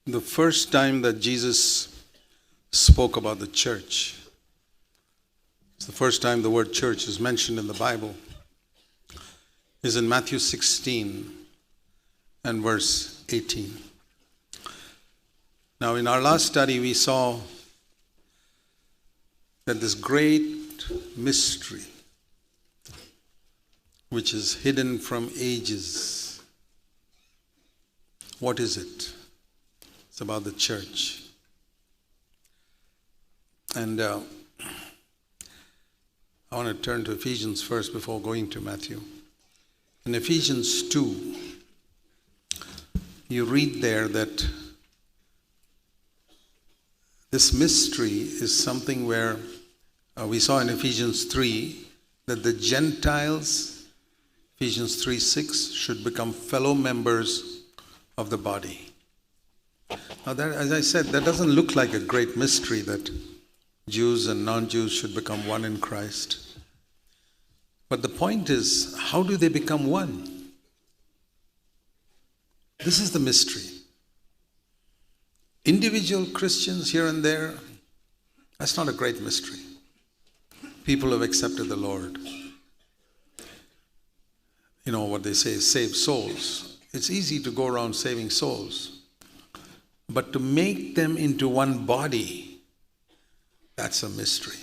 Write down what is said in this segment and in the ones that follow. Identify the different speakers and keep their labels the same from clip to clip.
Speaker 1: The first time that Jesus spoke about the church, it's the first time the word church is mentioned in the Bible, is in Matthew 16 and verse 18. Now, in our last study, we saw that this great mystery, which is hidden from ages, what is it? It's about the church. And I want to turn to Ephesians first before going to Matthew. In Ephesians 2, you read there that this mystery is something where we saw in Ephesians 3 that the Gentiles, Ephesians 3:6, should become fellow members of the body. Now, that, as I said, that doesn't look like a great mystery that Jews and non-Jews should become one in Christ. But the point is, how do they become one? This is the mystery. Individual Christians here and there, that's not a great mystery. People have accepted the Lord. You know what they say is save souls. It's easy to go around saving souls. But to make them into one body, that's a mystery.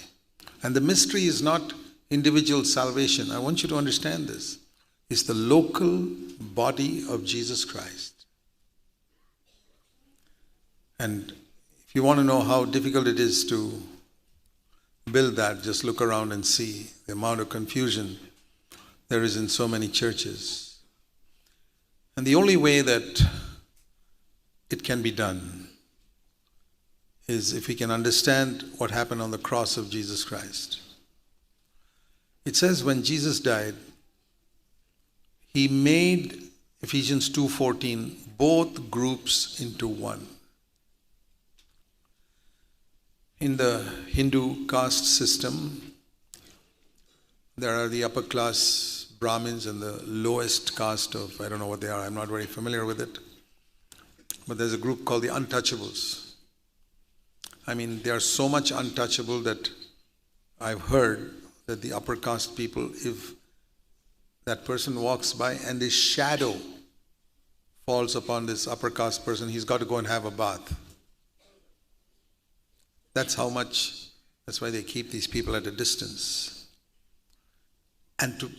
Speaker 1: And the mystery is not individual salvation. I want you to understand this. It's the local body of Jesus Christ. And if you want to know how difficult it is to build that, just look around and see the amount of confusion there is in so many churches. And the only way that it can be done is if we can understand what happened on the cross of Jesus Christ. It says when Jesus died, he made, Ephesians 2:14, both groups into one. In the Hindu caste system, there are the upper class Brahmins and the lowest caste of, I don't know what they are, I'm not very familiar with it. But there's a group called the untouchables. I mean, they are so much untouchable that I've heard that the upper caste people, if that person walks by and his shadow falls upon this upper caste person, he's got to go and have a bath. That's why they keep these people at a distance. And to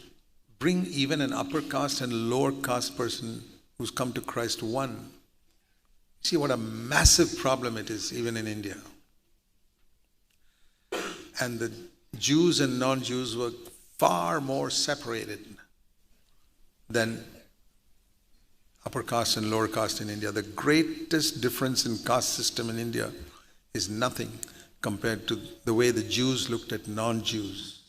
Speaker 1: bring even an upper caste and lower caste person who's come to Christ one, see what a massive problem it is, even in India. And the Jews and non-Jews were far more separated than upper caste and lower caste in India. The greatest difference in caste system in India is nothing compared to the way the Jews looked at non-Jews.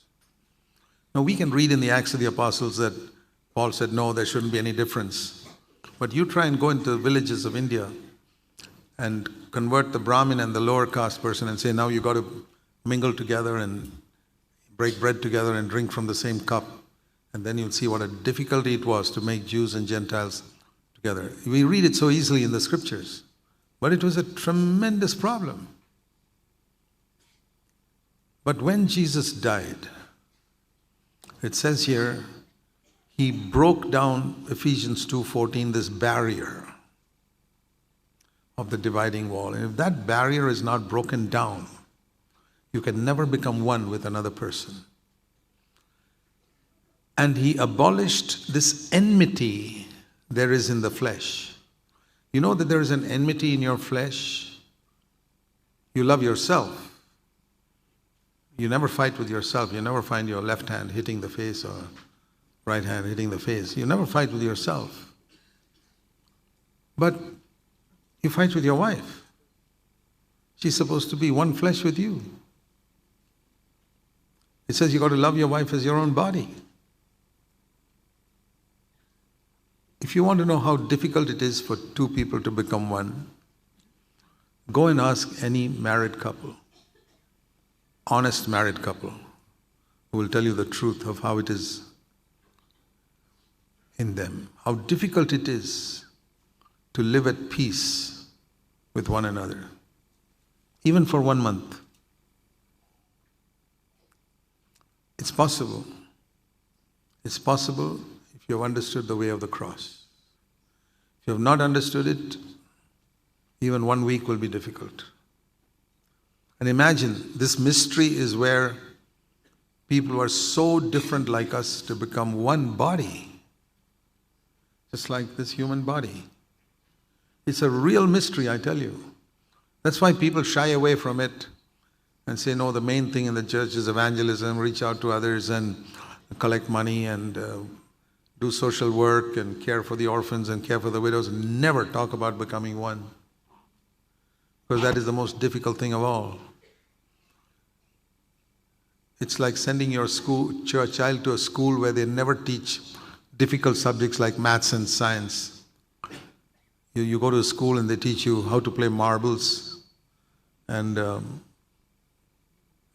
Speaker 1: Now we can read in the Acts of the Apostles that Paul said, no, there shouldn't be any difference. But you try and go into the villages of India and convert the Brahmin and the lower caste person and say, now you got to mingle together and break bread together and drink from the same cup. And then you'll see what a difficulty it was to make Jews and Gentiles together. We read it so easily in the scriptures, but it was a tremendous problem. But when Jesus died, it says here, he broke down, Ephesians 2:14, this barrier of the dividing wall. And if that barrier is not broken down, you can never become one with another person. And he abolished this enmity there is in the flesh. You know that there is an enmity in your flesh? You love yourself. You never fight with yourself. You never find your left hand hitting the face or right hand hitting the face. You never fight with yourself. But you fight with your wife. She's supposed to be one flesh with you. It says you got to love your wife as your own body. If you want to know how difficult it is for two people to become one, go and ask any married couple, honest married couple, who will tell you the truth of how it is in them, how difficult it is to live at peace with one another, even for 1 month. It's possible. It's possible if you have understood the way of the cross. If you have not understood it, even 1 week will be difficult. And imagine, this mystery is where people who are so different like us to become one body, just like this human body. It's a real mystery, I tell you. That's why people shy away from it and say, no, the main thing in the church is evangelism, reach out to others and collect money and do social work and care for the orphans and care for the widows. Never talk about becoming one. Because that is the most difficult thing of all. It's like sending your child to a school where they never teach difficult subjects like maths and science. You go to a school and they teach you how to play marbles and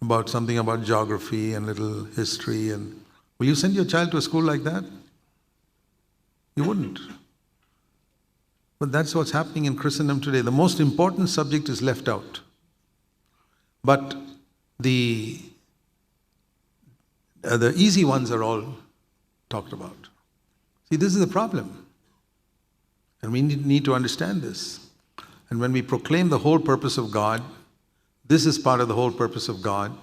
Speaker 1: about something about geography and little history. And will you send your child to a school like that? You wouldn't. But that's what's happening in Christendom today. The most important subject is left out. But the easy ones are all talked about. See, this is the problem. And we need to understand this. And when we proclaim the whole purpose of God, this is part of the whole purpose of God,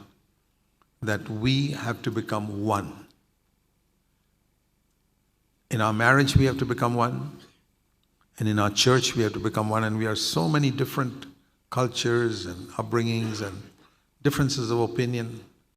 Speaker 1: that we have to become one. In our marriage, we have to become one. And in our church, we have to become one. And we are so many different cultures and upbringings and differences of opinion.